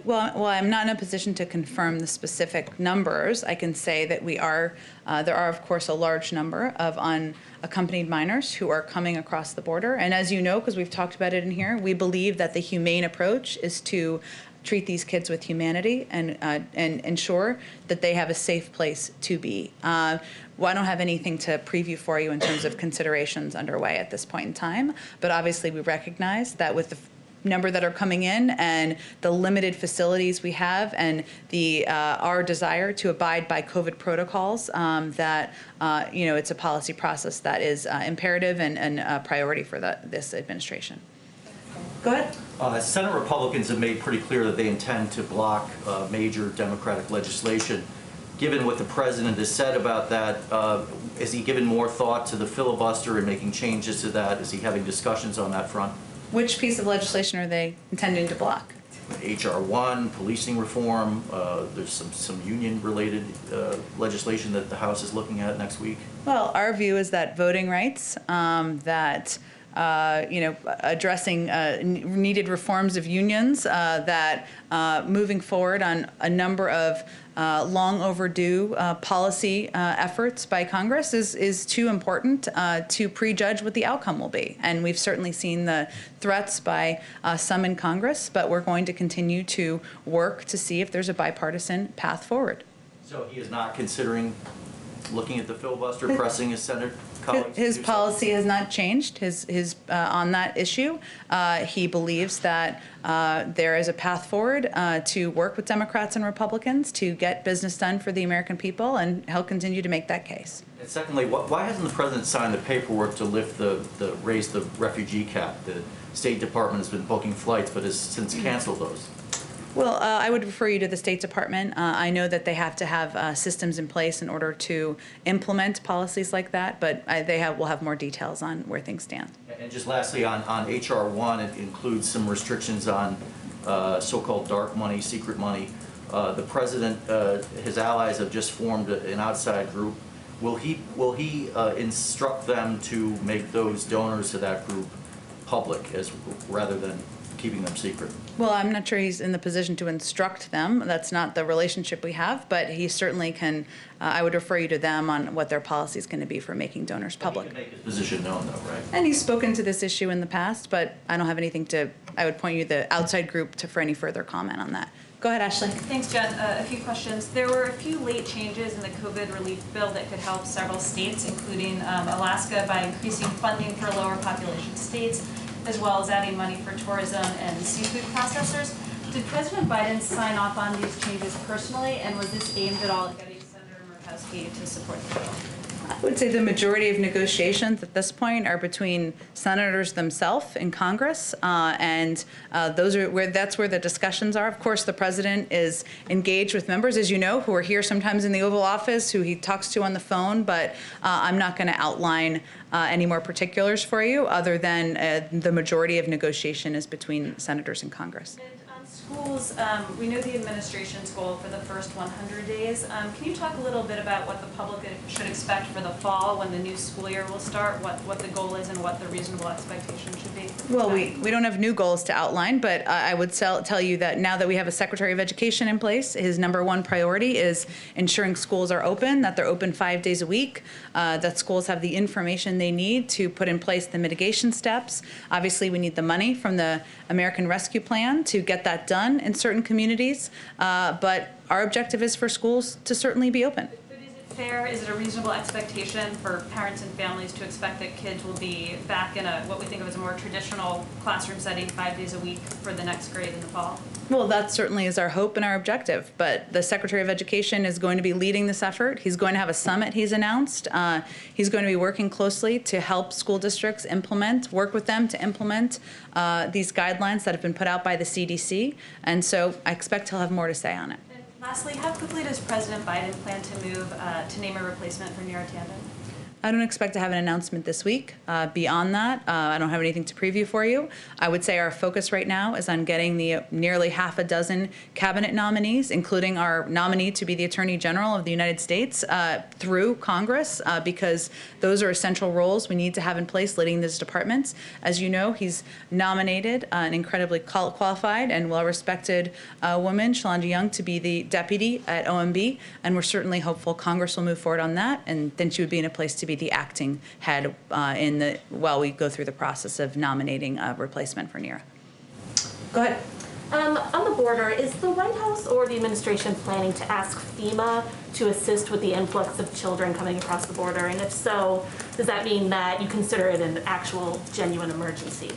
Well, I'm not in a position to confirm the specific numbers. I can say that there are, of course, a large number of unaccompanied minors who are coming across the border. And as you know, because we've talked about it in here, we believe that the humane approach is to treat these kids with humanity and ensure that they have a safe place to be. Well, I don't have anything to preview for you in terms of considerations underway at this point in time, but obviously we recognize that with the number that are coming in and the limited facilities we have and our desire to abide by COVID protocols, that it's a policy process that is imperative and a priority for this administration. Go ahead. Senate Republicans have made pretty clear that they intend to block major Democratic legislation. Given what the president has said about that, has he given more thought to the filibuster and making changes to that? Is he having discussions on that front? Which piece of legislation are they intending to block? H.R. 1, policing reform. There's some union-related legislation that the House is looking at next week. Well, our view is that voting rights, addressing needed reforms of unions, that moving forward on a number of long overdue policy efforts by Congress is too important to prejudge what the outcome will be. And we've certainly seen the threats by some in Congress, but we're going to continue to work to see if there's a bipartisan path forward. So he is not considering looking at the filibuster, pressing his Senate colleagues? His policy has not changed on that issue. He believes that there is a path forward to work with Democrats and Republicans to get business done for the American people, and he'll continue to make that case. And secondly, why hasn't the president signed the paperwork to raise the refugee cap? The State Department has been booking flights, but has since canceled those. Well, I would refer you to the State Department. I know that they have to have systems in place in order to implement policies like that, but will have more details on where things stand. And just lastly, on H.R. 1, it includes some restrictions on so-called dark money, secret money. The president, his allies have just formed an outside group. Will he instruct them to make those donors to that group public rather than keeping them secret? Well, I'm not sure he's in the position to instruct them. That's not the relationship we have, but he certainly can. I would refer you to them on what their policy is going to be for making donors public. He can make his position known, though, right? And he's spoken to this issue in the past, but I don't have anything to I would point you the outside group for any further comment on that. Go ahead, Ashley. Thanks, Jen. A few questions. There were a few late changes in the COVID relief bill that could help several states, including Alaska, by increasing funding for lower population states, as well as adding money for tourism and seafood processors. Did President Biden sign off on these changes personally, and was this aimed at all at getting Senator Murkowski to support the bill? I would say the majority of negotiations at this point are between senators themselves in Congress, and that's where the discussions are. Of course, the president is engaged with members, as you know, who are here sometimes in the Oval Office, who he talks to on the phone, but I'm not going to outline any more particulars for you other than the majority of negotiation is between senators in Congress. Schools, we know the administration's goal for the first 100 days. Can you talk a little bit about what the public should expect for the fall when the new school year will start, what the goal is and what the reasonable expectation should be? Well, we don't have new goals to outline, but I would tell you that now that we have a Secretary of Education in place, his number one priority is ensuring schools are open, that they're open 5 days a week, that schools have the information they need to put in place the mitigation steps. Obviously, we need the money from the American Rescue Plan to get that done in certain communities, but our objective is for schools to certainly be open. But is it fair, is it a reasonable expectation for parents and families to expect that kids will be back in what we think of as a more traditional classroom setting 5 days a week for the next grade in the fall? Well, that certainly is our hope and our objective, but the Secretary of Education is going to be leading this effort. He's going to have a summit he's announced. He's going to be working closely to help school districts work with them to implement these guidelines that have been put out by the CDC, and so I expect he'll have more to say on it. And lastly, how quickly does President Biden plan to move to name a replacement for Neera Tanden? I don't expect to have an announcement this week. Beyond that, I don't have anything to preview for you. I would say our focus right now is on getting the nearly half a dozen cabinet nominees, including our nominee to be the Attorney General of the United States, through Congress, because those are essential roles we need to have in place leading these departments. As you know, he's nominated an incredibly qualified and well-respected woman, Shalanda Young, to be the deputy at OMB, and we're certainly hopeful Congress will move forward on that, and then she would be in a place to be the acting head while we go through the process of nominating a replacement for Neera. Go ahead. On the border, is the White House or the administration planning to ask Fema to assist with the influx of children coming across the border? And if so, does that mean that you consider it an actual, genuine emergency?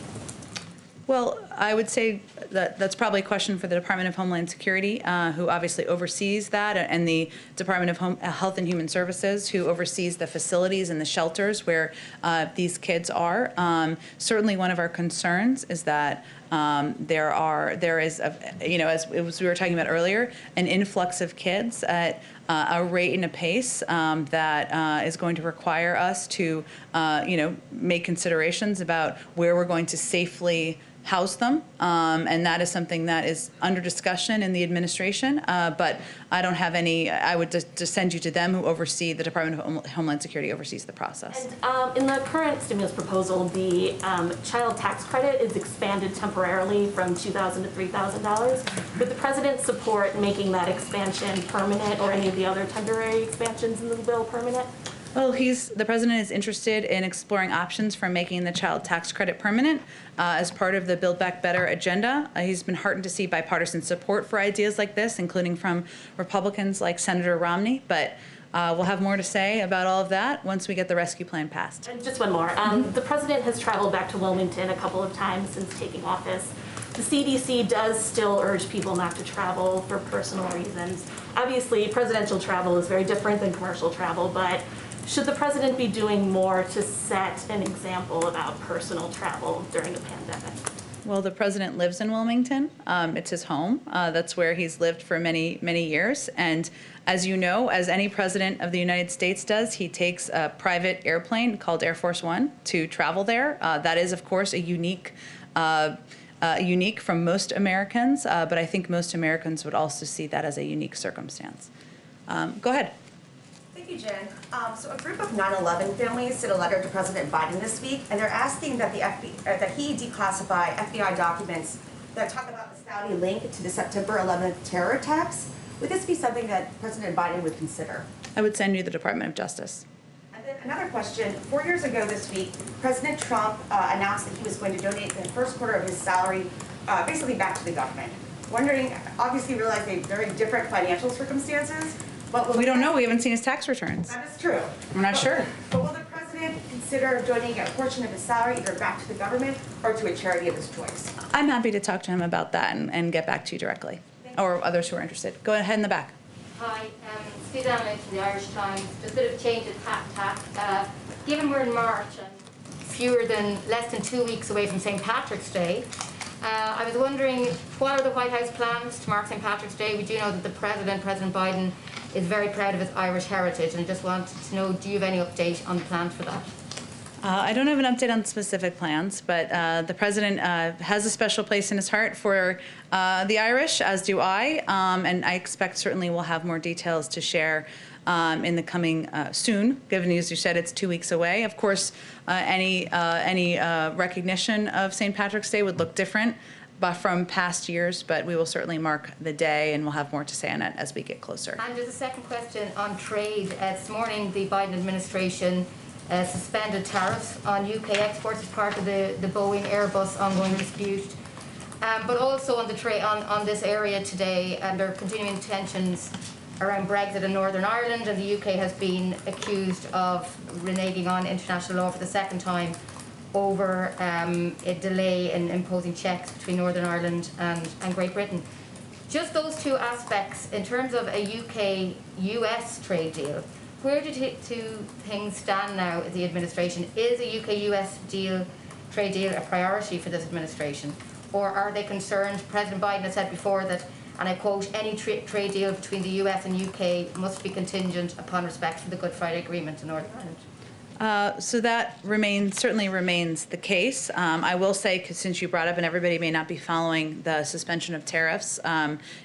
Well, I would say that that's probably a question for the Department of Homeland Security, who obviously oversees that, and the Department of Health and Human Services, who oversees the facilities and the shelters where these kids are. Certainly, one of our concerns is that there is, as we were talking about earlier, an influx of kids at a rate and a pace that is going to require us to, make considerations about where we're going to safely house them, and that is something that is under discussion in the administration, but I don't have any. I would just send you to them, who oversee the Department of Homeland Security, oversees the process. And in the current stimulus proposal, the child tax credit is expanded temporarily from $2,000 to $3,000. Would the president support making that expansion permanent, or any of the other temporary expansions in the bill permanent? Well, the president is interested in exploring options for making the child tax credit permanent as part of the Build Back Better agenda. He's been heartened to see bipartisan support for ideas like this, including from Republicans like Senator Romney. But we'll have more to say about all of that once we get the rescue plan passed. And just one more. The president has traveled back to Wilmington a couple of times since taking office. The CDC does still urge people not to travel for personal reasons. Obviously, presidential travel is very different than commercial travel, but should the president be doing more to set an example about personal travel during the pandemic? Well, the president lives in Wilmington. It's his home. That's where he's lived for many, many years. And as you know, as any president of the United States does, he takes a private airplane called Air Force One to travel there. That is, of course, a unique from most Americans, but I think most Americans would also see that as a unique circumstance. Go ahead. Thank you, Jen. So a group of 9/11 families sent a letter to President Biden this week, and they're asking that he declassify FBI documents that talk about the Saudi link to the September 11th terror attacks. Would this be something that President Biden would consider? I would send you the Department of Justice. And And then another question. 4 years ago this week, President Trump announced that he was going to donate the first quarter of his salary basically back to the government. Wondering, obviously realize they have very different financial circumstances, but We don't know. We haven't seen his tax returns. That is true. I'm not sure. But will the president consider donating a portion of his salary either back to the government or to a charity of his choice? I'm happy to talk to him about that and get back to you directly, or others who are interested. Go ahead in the back. Hi, Suzanne from the Irish Times. Just a bit of change of tack. Given we're in March and less than 2 weeks away from St. Patrick's Day, I was wondering, what are the White House plans to mark St. Patrick's Day? We do know that the President Biden, is very proud of his Irish heritage, and I just wanted to know, do you have any update on the plans for that? I don't have an update on specific plans, but the president has a special place in his heart for the Irish, as do I, and I expect certainly we'll have more details to share in the coming soon. Given as you said, it's 2 weeks away. Of course, any recognition of St. Patrick's Day would look different from past years, but we will certainly mark the day, and we'll have more to say on it as we get closer. And there's a second question on trade. This morning, the Biden administration suspended tariffs on UK exports as part of the Boeing Airbus ongoing dispute. But also on the on this area today, and there are continuing tensions around Brexit in Northern Ireland, and the UK has been accused of reneging on international law for the second time over a delay in imposing checks between Northern Ireland and Great Britain. Just those two aspects, in terms of a UK-US trade deal, where do things stand now at the administration? Is a UK-US trade deal a priority for this administration? Or are they concerned? President Biden has said before that, and I quote, any trade deal between the US and UK must be contingent upon respect for the Good Friday Agreement in Northern Ireland. So that certainly remains the case. I will say, 'cause since you brought up, and everybody may not be following the suspension of tariffs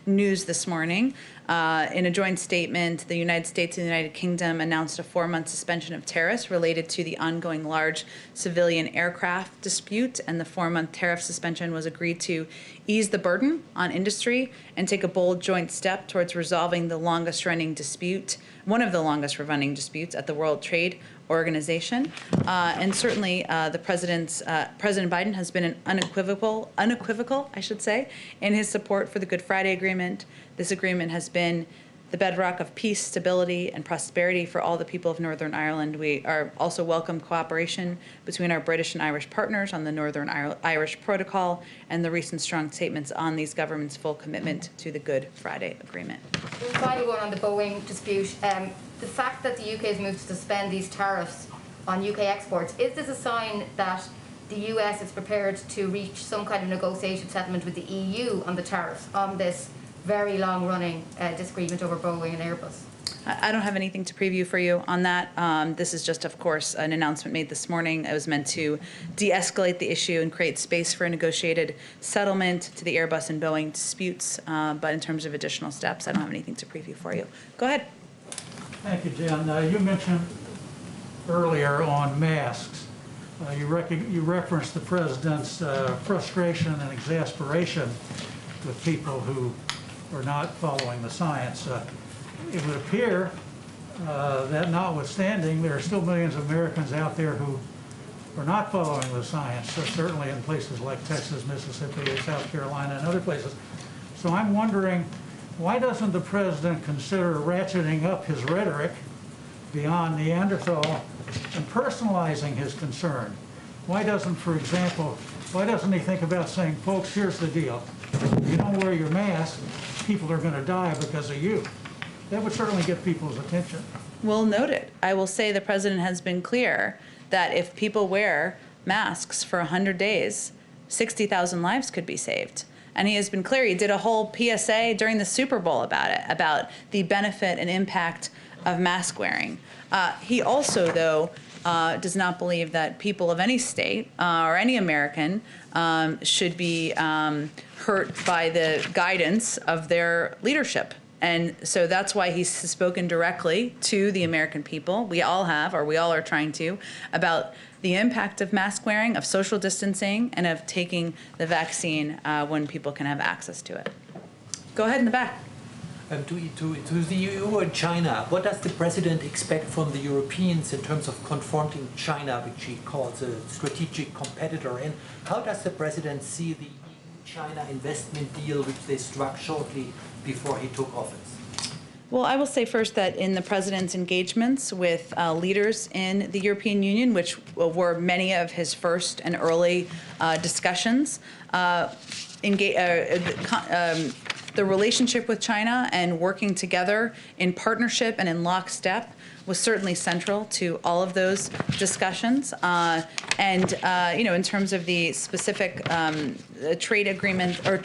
news this morning, in a joint statement, the United States and the United Kingdom announced a 4-month suspension of tariffs related to the ongoing large civilian aircraft dispute, and the 4-month tariff suspension was agreed to ease the burden on industry and take a bold joint step towards resolving the longest-running dispute, one of the longest-running disputes at the World Trade Organization. And certainly President Biden has been unequivocal, I should say, in his support for the Good Friday Agreement. This agreement has been the bedrock of peace, stability, and prosperity for all the people of Northern Ireland. We are also welcome cooperation between our British and Irish partners on the Northern Irish Protocol and the recent strong statements on these governments' full commitment to the Good Friday Agreement. Final one on the Boeing dispute. The fact that the UK has moved to suspend these tariffs on UK exports, is this a sign that the US is prepared to reach some kind of negotiated settlement with the EU on the tariffs on this very long-running disagreement over Boeing and Airbus? I don't have anything to preview for you on that. This is just, of course, an announcement made this morning. It was meant to de-escalate the issue and create space for a negotiated settlement to the Airbus and Boeing disputes. But in terms of additional steps, I don't have anything to preview for you. Go ahead. Thank you, Jen. You mentioned earlier on masks. You referenced the president's frustration and exasperation with people who are not following the science. It would appear that notwithstanding, there are still millions of Americans out there who are not following the science, certainly in places like Texas, Mississippi, South Carolina, and other places. So I'm wondering, why doesn't the president consider ratcheting up his rhetoric beyond Neanderthal and personalizing his concern? Why doesn't, for example, why doesn't he think about saying, folks, here's the deal. If you don't wear your mask, people are going to die because of you. That would certainly get people's attention. Well noted. I will say the president has been clear that if people wear masks for 100 days, 60,000 lives could be saved. And he has been clear. He did a whole PSA during the Super Bowl about it, about the benefit and impact of mask wearing. He also, though, does not believe that people of any state or any American should be hurt by the guidance of their leadership. And so that's why he's spoken directly to the American people. We all have, or we all are trying to, about the impact of mask wearing, of social distancing, and of taking the vaccine when people can have access to it. Go ahead in the back. To the EU and China, what does the President expect from the Europeans in terms of confronting China, which he calls a strategic competitor? And how does the President see the EU-China investment deal which they struck shortly before he took office? Well, I will say first that in the President's engagements with leaders in the European Union, which were many of his first and early discussions, the relationship with China and working together in partnership and in lockstep was certainly central to all of those discussions. In terms of the specific trade agreement or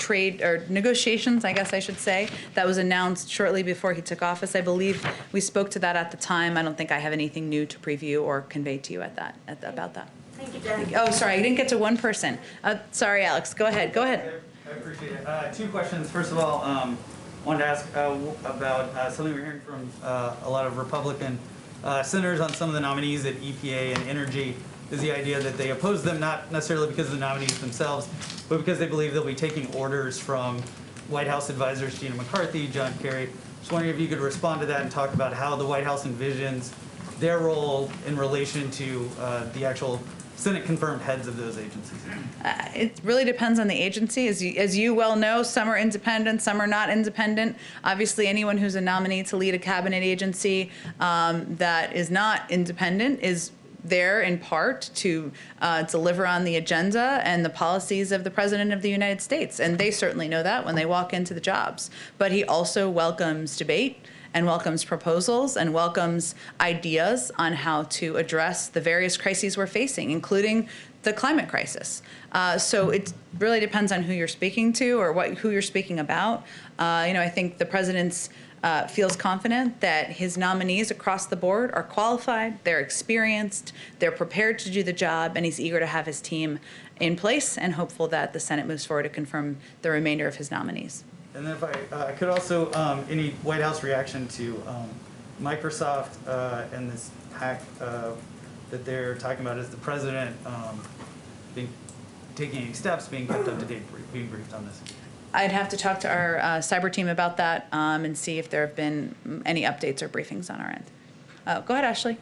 negotiations, I guess I should say, that was announced shortly before he took office, I believe we spoke to that at the time. I don't think I have anything new to preview or convey to you about that. Thank you, Jen. Oh, sorry, I didn't get to one person. Sorry, Alex, go ahead. I appreciate it. Two questions. First of all, wanted to ask about something we're hearing from a lot of Republican senators on some of the nominees at EPA and Energy, is the idea that they oppose them not necessarily because of the nominees themselves, but because they believe they'll be taking orders from White House advisors Gina McCarthy, John Kerry. Just wondering if you could respond to that and talk about how the White House envisions their role in relation to the actual Senate-confirmed heads of those agencies. It really depends on the agency. As you well know, some are independent, some are not independent. Obviously, anyone who's a nominee to lead a cabinet agency that is not independent is there in part to deliver on the agenda and the policies of the President of the United States. And they certainly know that when they walk into the jobs. But he also welcomes debate and welcomes proposals and welcomes ideas on how to address the various crises we're facing, including the climate crisis. So it really depends on who you're speaking to or who you're speaking about. I think the President's feels confident that his nominees across the board are qualified, they're experienced, they're prepared to do the job, and he's eager to have his team in place and hopeful that the Senate moves forward to confirm the remainder of his nominees. And then if I could also, any White House reaction to Microsoft and this hack that they're talking about, is the President taking any steps, being kept up to date, being briefed on this? I'd have to talk to our cyber team about that and see if there have been any updates or briefings on our end. Go ahead, Ashley.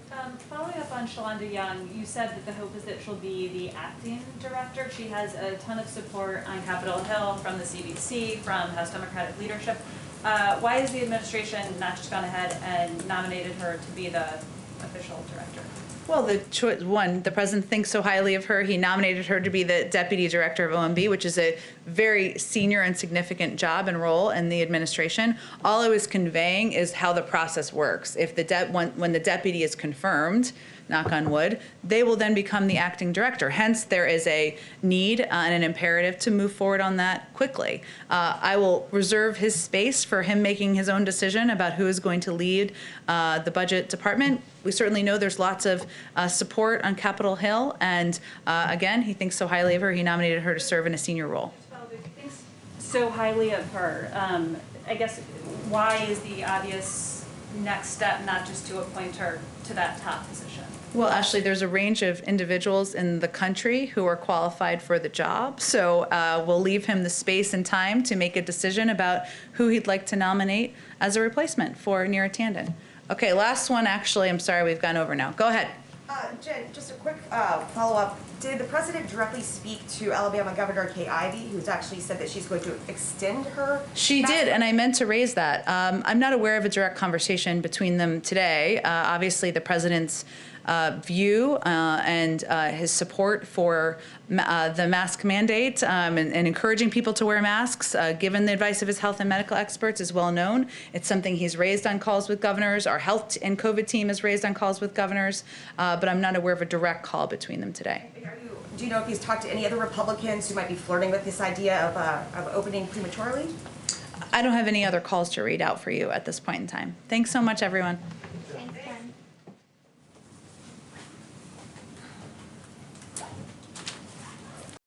Following up on Shalonda Young, you said that the hope is that she'll be the acting director. She has a ton of support on Capitol Hill from the CDC, from House Democratic leadership. Why has the administration not just gone ahead and nominated her to be the official director? Well, the President thinks so highly of her. He nominated her to be the deputy director of OMB, which is a very senior and significant job and role in the administration. All I was conveying is how the process works. If when the deputy is confirmed, knock on wood, they will then become the acting director. Hence, there is a need and an imperative to move forward on that quickly. I will reserve his space for him making his own decision about who is going to lead the budget department. We certainly know there's lots of support on Capitol Hill, and again, he thinks so highly of her, he nominated her to serve in a senior role. He thinks so highly of her. I guess, why is the obvious next step not just to appoint her to that top position? Well, Ashley, there's a range of individuals in the country who are qualified for the job, so we'll leave him the space and time to make a decision about who he'd like to nominate as a replacement for Neera Tanden. Okay, last one, actually. I'm sorry, we've gone over now. Go ahead. Jen, just a quick follow-up. Did the President directly speak to Alabama Governor Kay Ivey, who's actually said that she's going to extend her? She did, and I meant to raise that. I'm not aware of a direct conversation between them today. Obviously, the President's view and his support for the mask mandate and encouraging people to wear masks, given the advice of his health and medical experts, is well known. It's something he's raised on calls with governors. Our health and COVID team has raised on calls with governors, but I'm not aware of a direct call between them today. Do you know if he's talked to any other Republicans who might be flirting with this idea of opening prematurely? I don't have any other calls to read out for you at this point in time. Thanks so much, everyone.